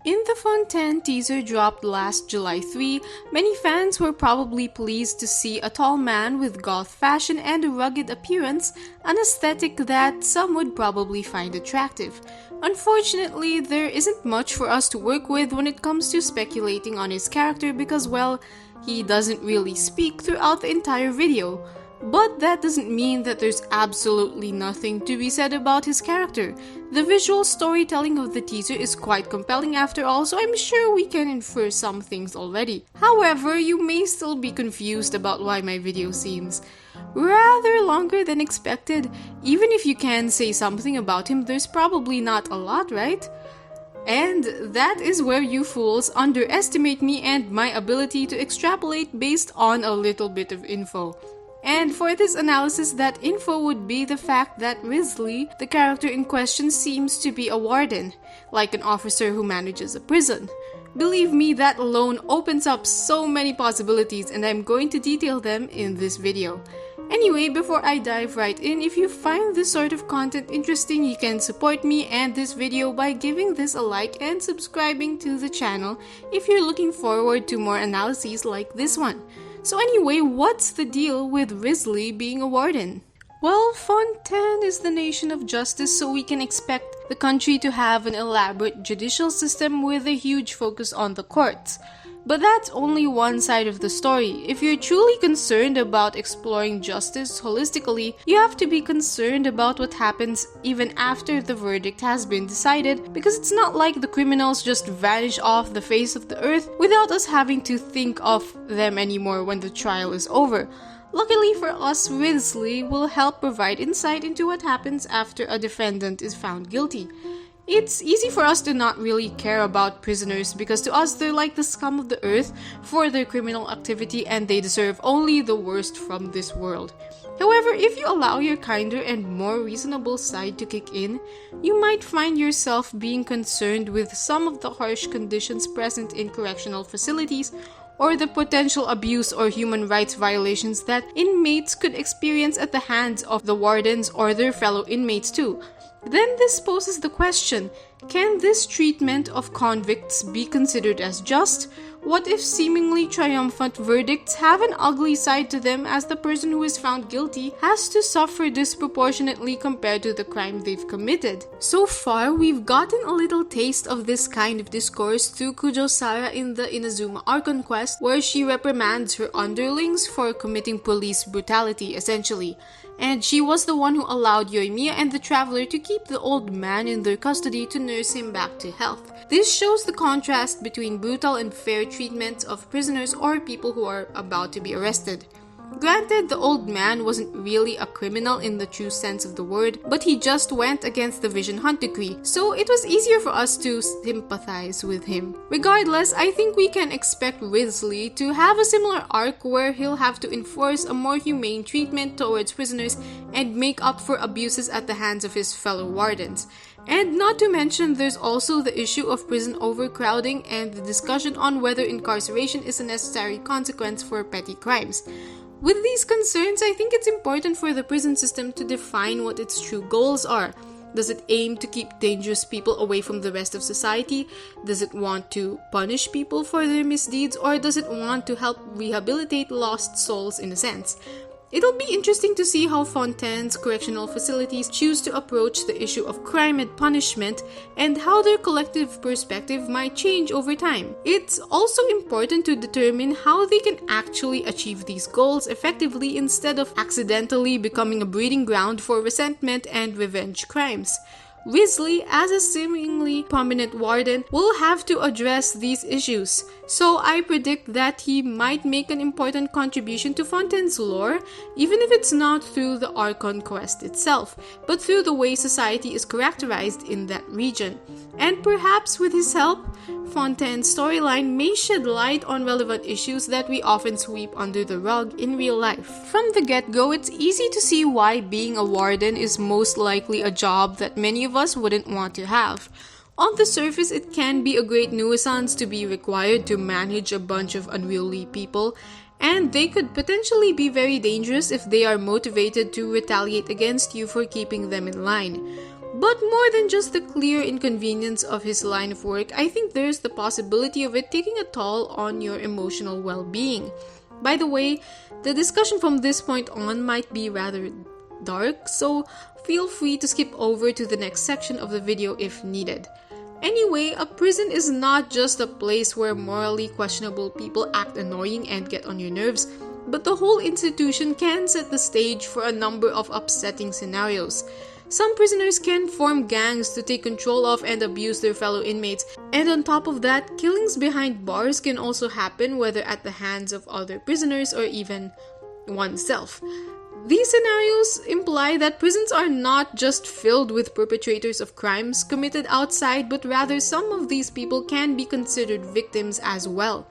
In the Fontaine teaser dropped last July 3, many fans were probably pleased to see a tall man with goth fashion and a rugged appearance, an aesthetic that some would probably find attractive. Unfortunately, there isn't much for us to work with when it comes to speculating on his character because, well, he doesn't really speak throughout the entire video. But that doesn't mean that there's absolutely nothing to be said about his character. The visual storytelling of the teaser is quite compelling after all, so I'm sure we can infer some things already. However, you may still be confused about why my video seems rather longer than expected. Even if you can say something about him, there's probably not a lot, right? And that is where you fools underestimate me and my ability to extrapolate based on a little bit of info. And for this analysis, that info would be the fact that Wriothesley, the character in question, seems to be a warden, like an officer who manages a prison. Believe me, that alone opens up so many possibilities, and I'm going to detail them in this video. Anyway, before I dive right in, if you find this sort of content interesting, you can support me and this video by giving this a like and subscribing to the channel if you're looking forward to more analyses like this one. So anyway, what's the deal with Wriothesley being a warden? Well, Fontaine is the nation of justice, so we can expect the country to have an elaborate judicial system with a huge focus on the courts. But that's only one side of the story. If you're truly concerned about exploring justice holistically, you have to be concerned about what happens even after the verdict has been decided, because it's not like the criminals just vanish off the face of the earth without us having to think of them anymore when the trial is over. Luckily for us, Wriothesley will help provide insight into what happens after a defendant is found guilty. It's easy for us to not really care about prisoners because to us they're like the scum of the earth for their criminal activity and they deserve only the worst from this world. However, if you allow your kinder and more reasonable side to kick in, you might find yourself being concerned with some of the harsh conditions present in correctional facilities or the potential abuse or human rights violations that inmates could experience at the hands of the wardens or their fellow inmates too. Then this poses the question, can this treatment of convicts be considered as just? What if seemingly triumphant verdicts have an ugly side to them as the person who is found guilty has to suffer disproportionately compared to the crime they've committed? So far, we've gotten a little taste of this kind of discourse through Kujo-Sara in the Inazuma Archon quest, where she reprimands her underlings for committing police brutality, essentially. And she was the one who allowed Yoimiya and the Traveler to keep the old man in their custody to nurse him back to health. This shows the contrast between brutal and fair treatment of prisoners or people who are about to be arrested. Granted, the old man wasn't really a criminal in the true sense of the word, but he just went against the Vision Hunt decree, so it was easier for us to sympathize with him. Regardless, I think we can expect Wriothesley to have a similar arc where he'll have to enforce a more humane treatment towards prisoners and make up for abuses at the hands of his fellow wardens. And not to mention, there's also the issue of prison overcrowding and the discussion on whether incarceration is a necessary consequence for petty crimes. With these concerns, I think it's important for the prison system to define what its true goals are. Does it aim to keep dangerous people away from the rest of society? Does it want to punish people for their misdeeds? Or does it want to help rehabilitate lost souls in a sense? It'll be interesting to see how Fontaine's correctional facilities choose to approach the issue of crime and punishment and how their collective perspective might change over time. It's also important to determine how they can actually achieve these goals effectively instead of accidentally becoming a breeding ground for resentment and revenge crimes. Wriothesley, as a seemingly prominent warden, will have to address these issues, so I predict that he might make an important contribution to Fontaine's lore, even if it's not through the Archon quest itself, but through the way society is characterized in that region. And perhaps with his help, Fontaine's storyline may shed light on relevant issues that we often sweep under the rug in real life. From the get-go, it's easy to see why being a warden is most likely a job that many of us wouldn't want to have. On the surface, it can be a great nuisance to be required to manage a bunch of unruly people, and they could potentially be very dangerous if they are motivated to retaliate against you for keeping them in line. But more than just the clear inconvenience of his line of work, I think there's the possibility of it taking a toll on your emotional well-being. By the way, the discussion from this point on might be rather dark, so feel free to skip over to the next section of the video if needed. Anyway, a prison is not just a place where morally questionable people act annoying and get on your nerves, but the whole institution can set the stage for a number of upsetting scenarios. Some prisoners can form gangs to take control of and abuse their fellow inmates, and on top of that, killings behind bars can also happen, whether at the hands of other prisoners or even oneself. These scenarios imply that prisons are not just filled with perpetrators of crimes committed outside, but rather some of these people can be considered victims as well.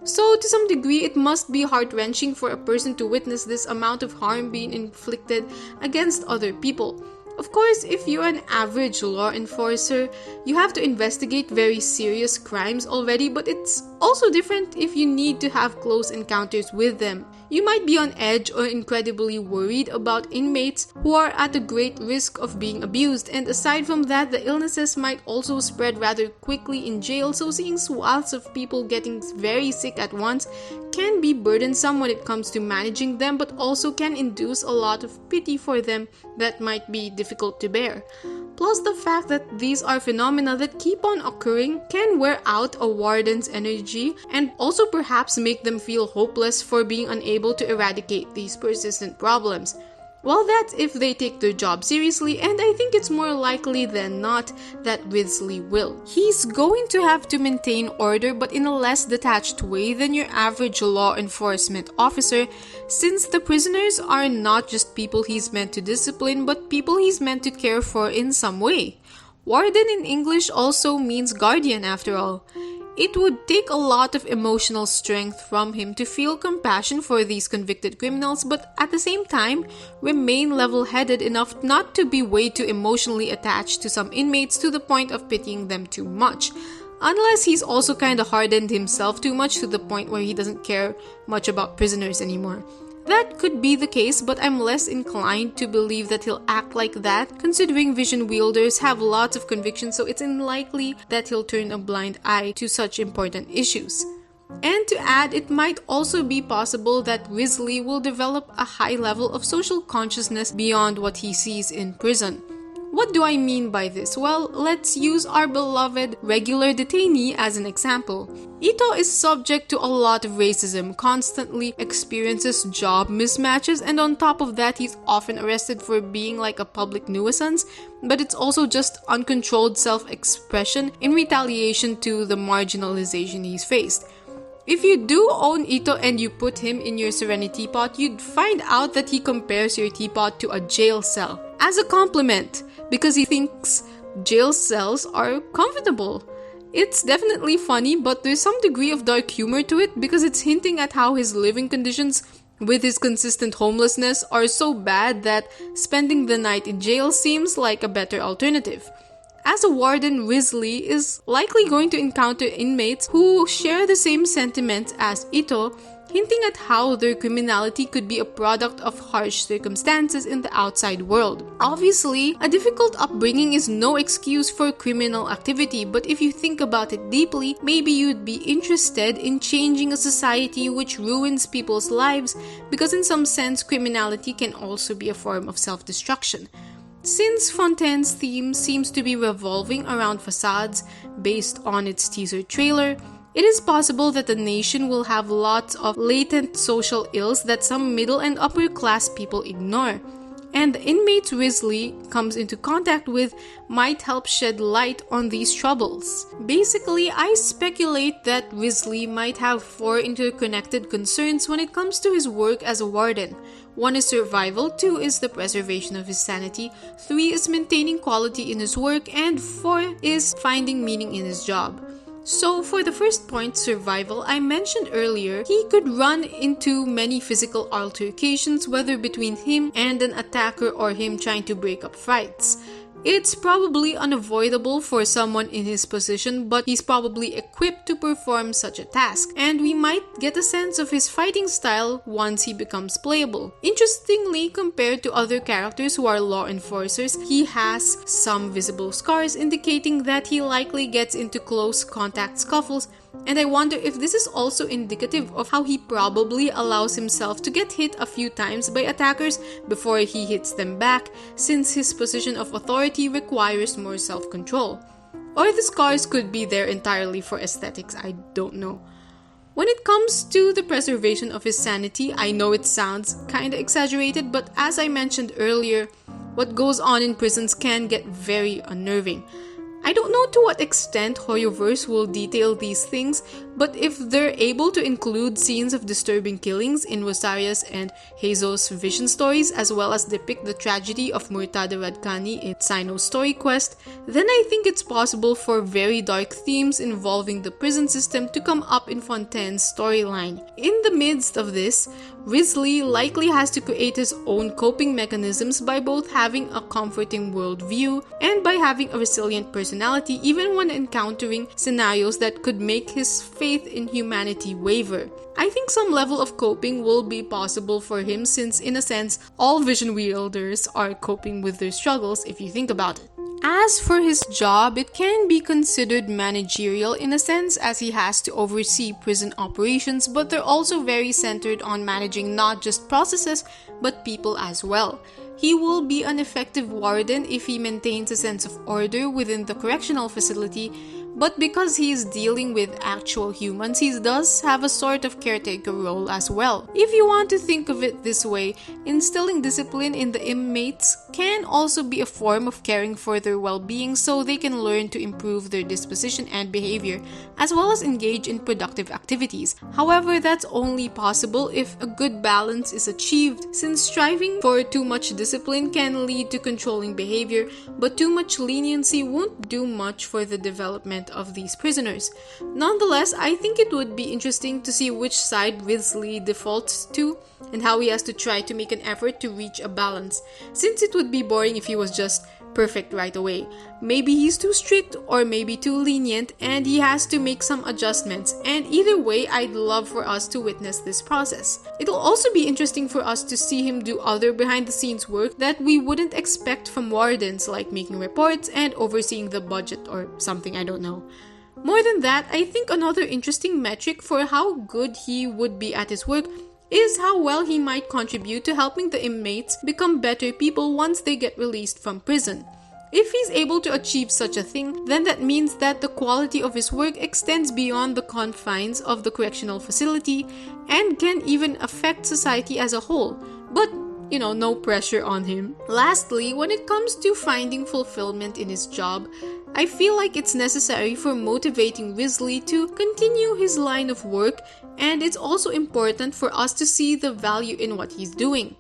So, to some degree, it must be heart-wrenching for a person to witness this amount of harm being inflicted against other people. Of course, if you're an average law enforcer, you have to investigate very serious crimes already, but it's also different if you need to have close encounters with them. You might be on edge or incredibly worried about inmates who are at a great risk of being abused, and aside from that, the illnesses might also spread rather quickly in jail, so seeing swaths of people getting very sick at once can be burdensome when it comes to managing them, but also can induce a lot of pity for them that might be difficult to bear. Plus, the fact that these are phenomena that keep on occurring can wear out a warden's energy and also perhaps make them feel hopeless for being unable to eradicate these persistent problems. Well, that's if they take their job seriously, and I think it's more likely than not that Wriothesley will. He's going to have to maintain order, but in a less detached way than your average law enforcement officer, since the prisoners are not just people he's meant to discipline, but people he's meant to care for in some way. Warden in English also means guardian after all. It would take a lot of emotional strength from him to feel compassion for these convicted criminals, but at the same time, remain level-headed enough not to be way too emotionally attached to some inmates to the point of pitying them too much. Unless he's also kinda hardened himself too much to the point where he doesn't care much about prisoners anymore. That could be the case, but I'm less inclined to believe that he'll act like that, considering vision wielders have lots of convictions, so it's unlikely that he'll turn a blind eye to such important issues. And to add, it might also be possible that Wriothesley will develop a high level of social consciousness beyond what he sees in prison. What do I mean by this? Well, let's use our beloved regular detainee as an example. Ito is subject to a lot of racism, constantly experiences job mismatches, and on top of that, he's often arrested for being like a public nuisance, but it's also just uncontrolled self-expression in retaliation to the marginalization he's faced. If you do own Ito and you put him in your Serenity teapot, you'd find out that he compares your teapot to a jail cell as a compliment because he thinks jail cells are comfortable. It's definitely funny, but there's some degree of dark humor to it because it's hinting at how his living conditions with his consistent homelessness are so bad that spending the night in jail seems like a better alternative. As a warden, Wriothesley is likely going to encounter inmates who share the same sentiments as Ito, hinting at how their criminality could be a product of harsh circumstances in the outside world. Obviously, a difficult upbringing is no excuse for criminal activity, but if you think about it deeply, maybe you'd be interested in changing a society which ruins people's lives, because in some sense, criminality can also be a form of self-destruction. Since Fontaine's theme seems to be revolving around facades based on its teaser trailer, it is possible that the nation will have lots of latent social ills that some middle and upper class people ignore, and the inmates Wriothesley comes into contact with might help shed light on these troubles. Basically, I speculate that Wriothesley might have 4 interconnected concerns when it comes to his work as a warden. 1 is survival, 2 is the preservation of his sanity, 3 is maintaining quality in his work, and 4 is finding meaning in his job. So for the first point, survival, I mentioned earlier, he could run into many physical altercations, whether between him and an attacker or him trying to break up fights. It's probably unavoidable for someone in his position, but he's probably equipped to perform such a task, and we might get a sense of his fighting style once he becomes playable. Interestingly, compared to other characters who are law enforcers, he has some visible scars indicating that he likely gets into close contact scuffles, and I wonder if this is also indicative of how he probably allows himself to get hit a few times by attackers before he hits them back, since his position of authority requires more self-control. Or the scars could be there entirely for aesthetics, I don't know. When it comes to the preservation of his sanity, I know it sounds kinda exaggerated, but as I mentioned earlier, what goes on in prisons can get very unnerving. I don't know to what extent Hoyoverse will detail these things, but if they're able to include scenes of disturbing killings in Rosaria's and Heizo's vision stories, as well as depict the tragedy of Murtada Radkani in Sino's story quest, then I think it's possible for very dark themes involving the prison system to come up in Fontaine's storyline. In the midst of this, Wriothesley likely has to create his own coping mechanisms by both having a comforting worldview and by having a resilient personality, even when encountering scenarios that could make his faith in humanity waver. I think some level of coping will be possible for him since, in a sense, all vision wielders are coping with their struggles if you think about it. As for his job, it can be considered managerial in a sense as he has to oversee prison operations, but they're also very centered on managing not just processes but people as well. He will be an effective warden if he maintains a sense of order within the correctional facility, but because he is dealing with actual humans, he does have a sort of caretaker role as well. If you want to think of it this way, instilling discipline in the inmates can also be a form of caring for their well-being so they can learn to improve their disposition and behavior, as well as engage in productive activities. However, that's only possible if a good balance is achieved, since striving for too much discipline can lead to controlling behavior, but too much leniency won't do much for the development of these prisoners. Nonetheless, I think it would be interesting to see which side Wriothesley defaults to and how he has to try to make an effort to reach a balance, since it would be boring if he was just perfect right away. Maybe he's too strict or maybe too lenient and he has to make some adjustments, and either way, I'd love for us to witness this process. It'll also be interesting for us to see him do other behind the scenes work that we wouldn't expect from wardens, like making reports and overseeing the budget or something, I don't know. More than that, I think another interesting metric for how good he would be at his work is how well he might contribute to helping the inmates become better people once they get released from prison. If he's able to achieve such a thing, then that means that the quality of his work extends beyond the confines of the correctional facility and can even affect society as a whole. But no pressure on him. Lastly, when it comes to finding fulfillment in his job, I feel like it's necessary for motivating Wriothesley to continue his line of work, and it's also important for us to see the value in what he's doing.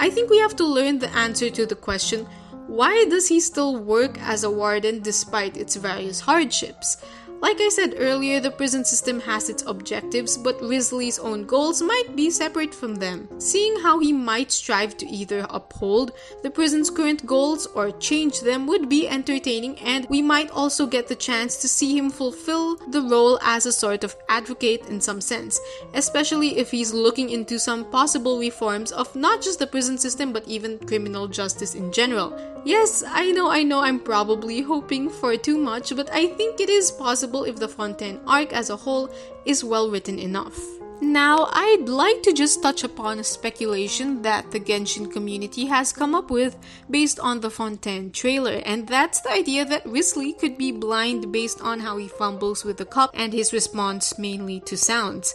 I think we have to learn the answer to the question, why does he still work as a warden despite its various hardships? Like I said earlier, the prison system has its objectives, but Wriothesley's own goals might be separate from them. Seeing how he might strive to either uphold the prison's current goals or change them would be entertaining, and we might also get the chance to see him fulfill the role as a sort of advocate in some sense, especially if he's looking into some possible reforms of not just the prison system but even criminal justice in general. Yes, I know I'm probably hoping for too much, but I think it is possible if the Fontaine arc as a whole is well written enough. Now, I'd like to just touch upon a speculation that the Genshin community has come up with based on the Fontaine trailer, and that's the idea that Wriothesley could be blind based on how he fumbles with the cup and his response mainly to sounds.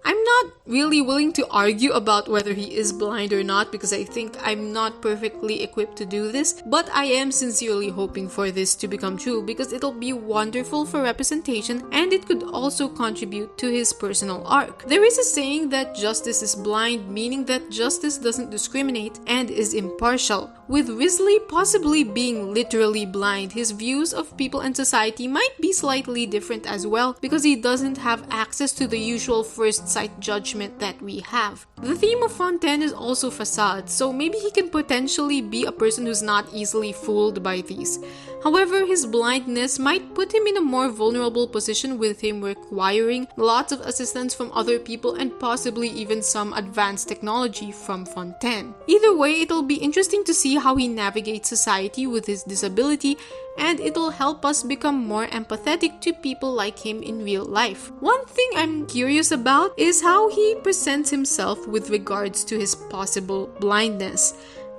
I'm not really willing to argue about whether he is blind or not because I think I'm not perfectly equipped to do this, but I am sincerely hoping for this to become true because it'll be wonderful for representation and it could also contribute to his personal arc. There is a saying that justice is blind, meaning that justice doesn't discriminate and is impartial. With Wriothesley possibly being literally blind, his views of people and society might be slightly different as well because he doesn't have access to the usual first outside judgment that we have. The theme of Fontaine is also facades, so maybe he can potentially be a person who's not easily fooled by these. However, his blindness might put him in a more vulnerable position, with him requiring lots of assistance from other people and possibly even some advanced technology from Fontaine. Either way, it'll be interesting to see how he navigates society with his disability, and it'll help us become more empathetic to people like him in real life. One thing I'm curious about is how he presents himself with regards to his possible blindness.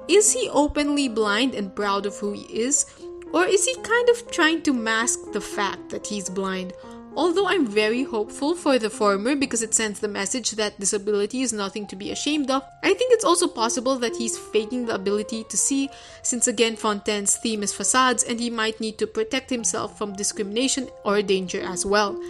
Is he openly blind and proud of who he is? Or is he kind of trying to mask the fact that he's blind? Although I'm very hopeful for the former because it sends the message that disability is nothing to be ashamed of, I think it's also possible that he's faking the ability to see, since again Fontaine's theme is facades and he might need to protect himself from discrimination or danger as well.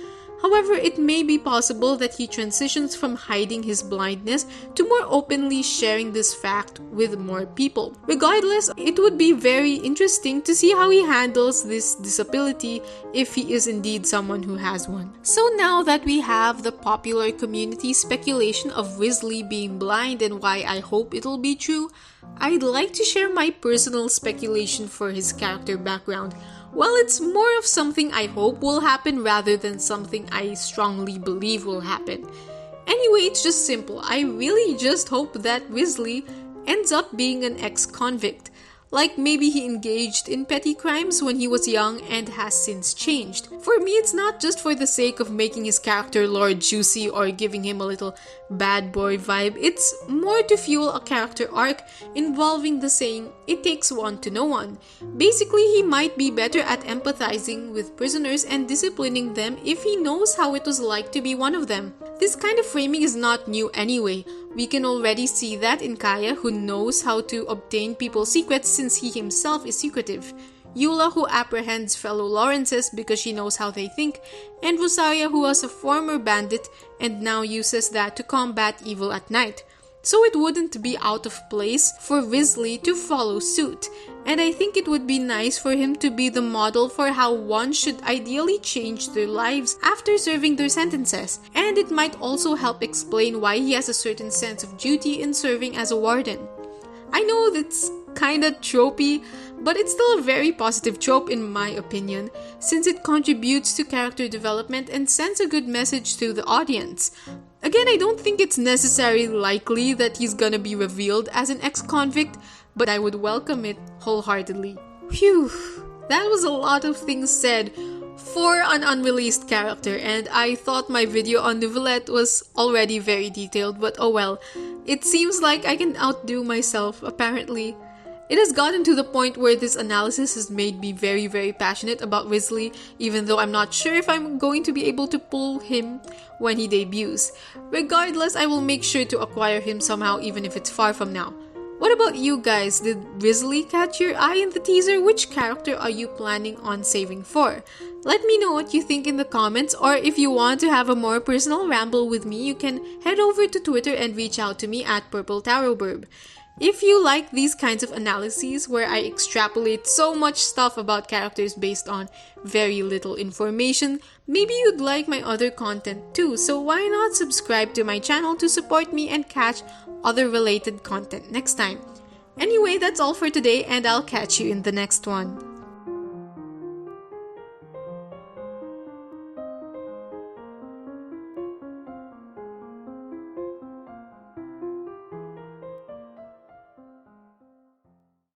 However, it may be possible that he transitions from hiding his blindness to more openly sharing this fact with more people. Regardless, it would be very interesting to see how he handles this disability if he is indeed someone who has one. So now that we have the popular community speculation of Wriothesley being blind and why I hope it'll be true, I'd like to share my personal speculation for his character background. Well, it's more of something I hope will happen rather than something I strongly believe will happen. Anyway, it's just simple. I really just hope that Wriothesley ends up being an ex-convict. Like maybe he engaged in petty crimes when he was young and has since changed. For me, it's not just for the sake of making his character Lord juicy or giving him a little bad boy vibe. It's more to fuel a character arc involving the saying, "It takes one to know one." Basically, he might be better at empathizing with prisoners and disciplining them if he knows how it was like to be one of them. This kind of framing is not new anyway. We can already see that in Kaya, who knows how to obtain people's secrets since he himself is secretive. Eula, who apprehends fellow Lawrences because she knows how they think, and Rosaria, who was a former bandit and now uses that to combat evil at night. So it wouldn't be out of place for Wriothesley to follow suit, and I think it would be nice for him to be the model for how one should ideally change their lives after serving their sentences, and it might also help explain why he has a certain sense of duty in serving as a warden. I know that's kinda tropey, but it's still a very positive trope in my opinion, since it contributes to character development and sends a good message to the audience. Again, I don't think it's necessarily likely that he's gonna be revealed as an ex-convict, but I would welcome it wholeheartedly. Phew, that was a lot of things said for an unreleased character, and I thought my video on Novelette was already very detailed, but oh well. It seems like I can outdo myself, apparently. It has gotten to the point where this analysis has made me very, very passionate about Wriothesley, even though I'm not sure if I'm going to be able to pull him when he debuts. Regardless, I will make sure to acquire him somehow, even if it's far from now. What about you guys? Did Wriothesley catch your eye in the teaser? Which character are you planning on saving for? Let me know what you think in the comments, or if you want to have a more personal ramble with me, you can head over to Twitter and reach out to me at Purple Tarot Burb. If you like these kinds of analyses where I extrapolate so much stuff about characters based on very little information, maybe you'd like my other content too, so why not subscribe to my channel to support me and catch other related content next time. Anyway, that's all for today, and I'll catch you in the next one.